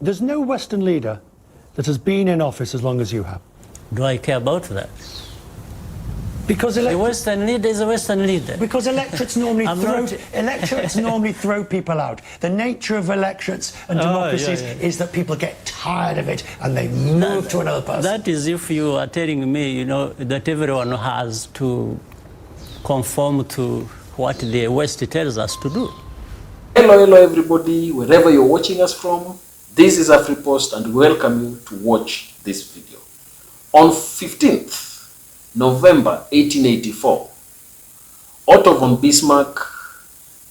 There's no Western leader that has been in office as long as you have. Do I care about that? Because the Western leader is a Western leader. Because electorates normally throw people out. The nature of electorates and democracies is that people get tired of it and they move to another person. That is if you are telling me, you know, that everyone has to conform to what the West tells us to do. Hello everybody, wherever you're watching us from. This is AfriPost and we welcome you to watch this video. On 15th November 1884, Otto von Bismarck,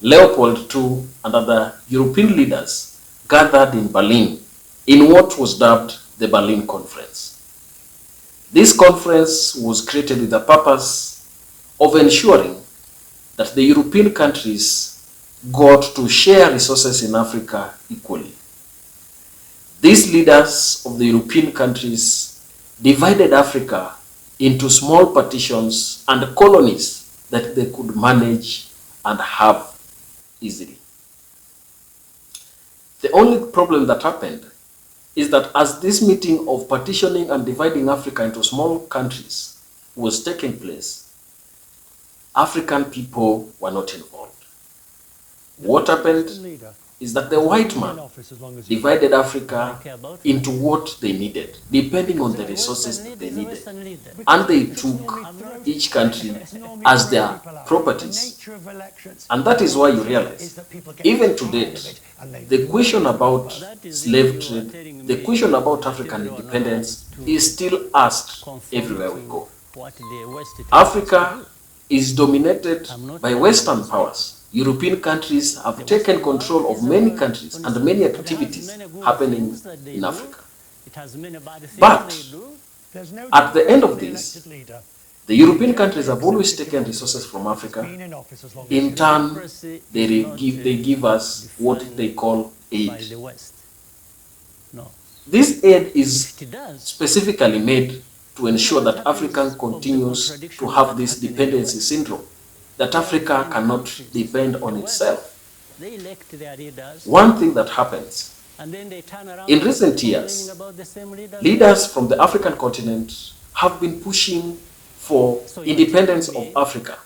Leopold II and other European leaders gathered in Berlin in what was dubbed the Berlin Conference. This conference was created with the purpose of ensuring that the European countries got to share resources in Africa equally. These leaders of the European countries divided Africa into small partitions and colonies that they could manage and have easily. The only problem that happened is that as this meeting of partitioning and dividing Africa into small countries was taking place, African people were not involved. What happened is that the white man divided Africa into what they needed, depending on the resources that they needed. And they took each country as their properties. And that is why you realize, even to date, the question about slave trade, the question about African independence is still asked everywhere we go. Africa is dominated by Western powers. European countries have taken control of many countries and many activities happening in Africa. But at the end of this, the European countries have always taken resources from Africa. In turn, they give us what they call aid. This aid is specifically made to ensure that Africa continues to have this dependency syndrome, that Africa cannot depend on itself. One thing that happens, in recent years, leaders from the African continent have been pushing for independence of Africa,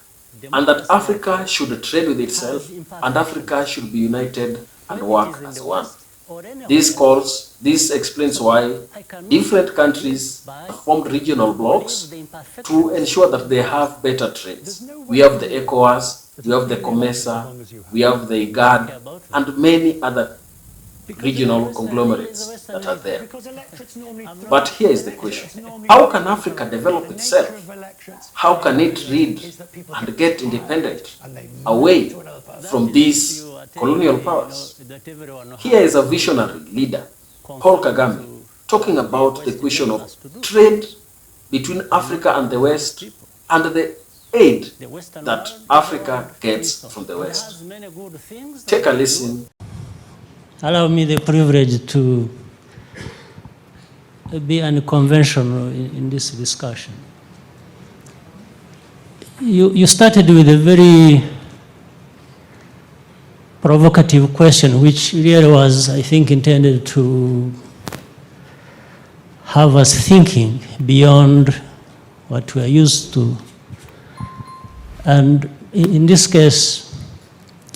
and that Africa should trade with itself, and Africa should be united and work as one. This explains why different countries formed regional blocs to ensure that they have better trades. We have the ECOWAS, we have the COMESA, we have the IGAD, and many other regional conglomerates that are there. But here is the question. How can Africa develop itself? How can it read and get independent away from these colonial powers? Here is a visionary leader, Paul Kagame, talking about the question of trade between Africa and the West and the aid that Africa gets from the West. Take a listen. Allow me the privilege to be unconventional in this discussion. You started with a very provocative question, which really was, I think, intended to have us thinking beyond what we are used to. And in this case,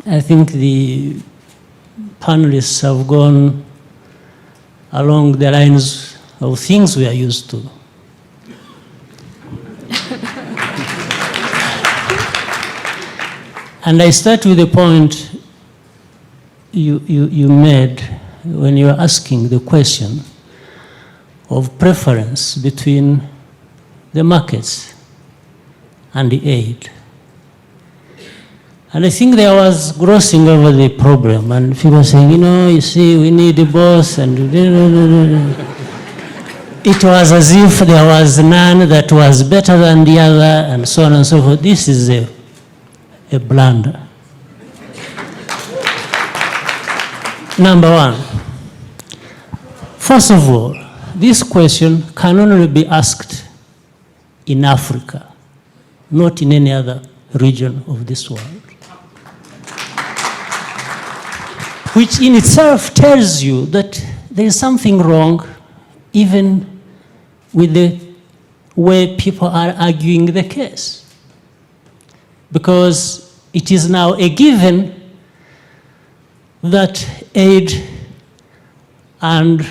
I think the panelists have gone along the lines of things we are used to. And I start with the point you made when you were asking the question of preference between the markets and the aid. And I think there was grossing over the problem, and people saying, you see, we need both, and it was as if there was none that was better than the other, and so on and so forth. This is a blunder. Number one, first of all, this question can only be asked in Africa, not in any other region of this world. Which in itself tells you that there is something wrong even with the way people are arguing the case. Because it is now a given that aid and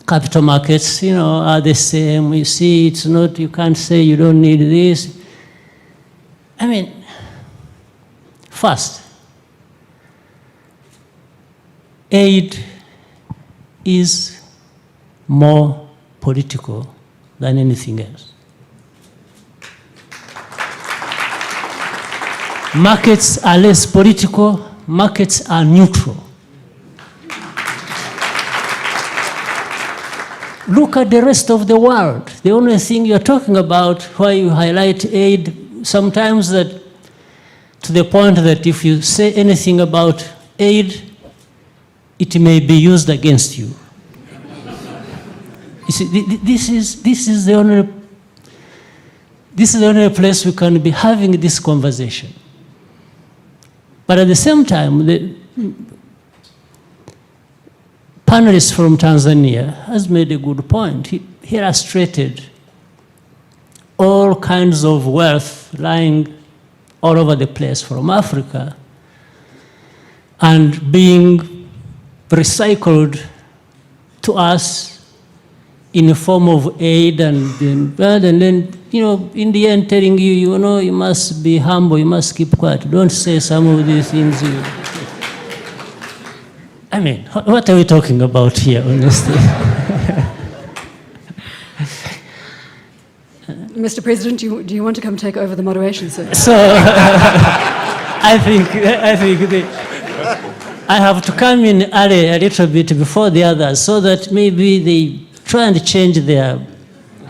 capital markets, are the same. You see, it's not, you can't say you don't need this. I mean, first, aid is more political than anything else. Markets are less political, markets are neutral. Look at the rest of the world. The only thing you're talking about, why you highlight aid, sometimes that to the point that if you say anything about aid, it may be used against you. You see, this is the only place we can be having this conversation. But at the same time, the panelist from Tanzania has made a good point. He illustrated all kinds of wealth lying all over the place from Africa and being recycled to us in the form of aid and then, in the end telling you, you must be humble, you must keep quiet. Don't say some of these things. I mean, what are we talking about here, honestly? Mr. President, do you want to come take over the moderation, sir? So, I think I have to come in early a little bit before the others so that maybe they try and change their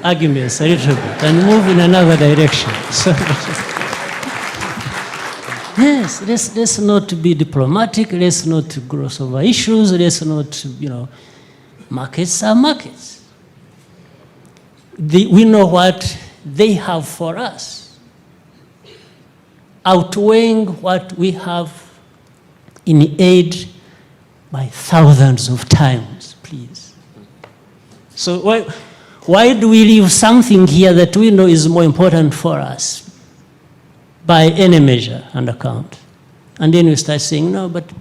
arguments a little bit and move in another direction. So, yes, let's not be diplomatic, let's not gloss over issues, let's not, markets are markets. We know what they have for us, outweighing what we have in aid by thousands of times, please. So why do we leave something here that we know is more important for us by any measure and account? And then we start saying, no, but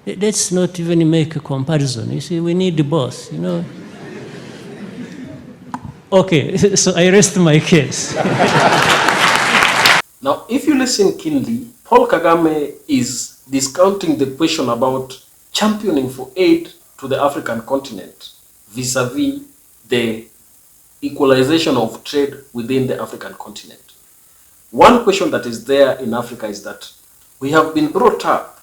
let's not even make a comparison. You see, we need both, Okay, so I rest my case. Now, if you listen keenly, Paul Kagame is discounting the question about championing for aid to the African continent vis-a-vis the equalization of trade within the African continent. One question that is there in Africa is that we have been brought up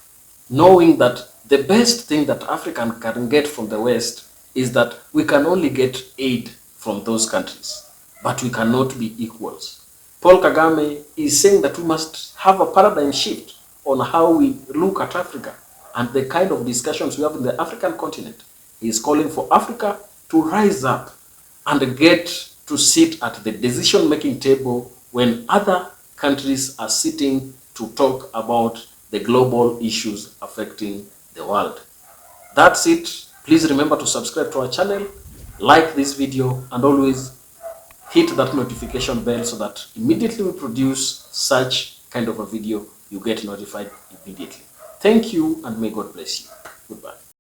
knowing that the best thing that African can get from the West is that we can only get aid from those countries, but we cannot be equals. Paul Kagame is saying that we must have a paradigm shift on how we look at Africa and the kind of discussions we have in the African continent. He is calling for Africa to rise up and get to sit at the decision-making table when other countries are sitting to talk about the global issues affecting the world. That's it. Please remember to subscribe to our channel, like this video, and always hit that notification bell so that immediately we produce such kind of a video, you get notified immediately. Thank you, and may God bless you. Goodbye.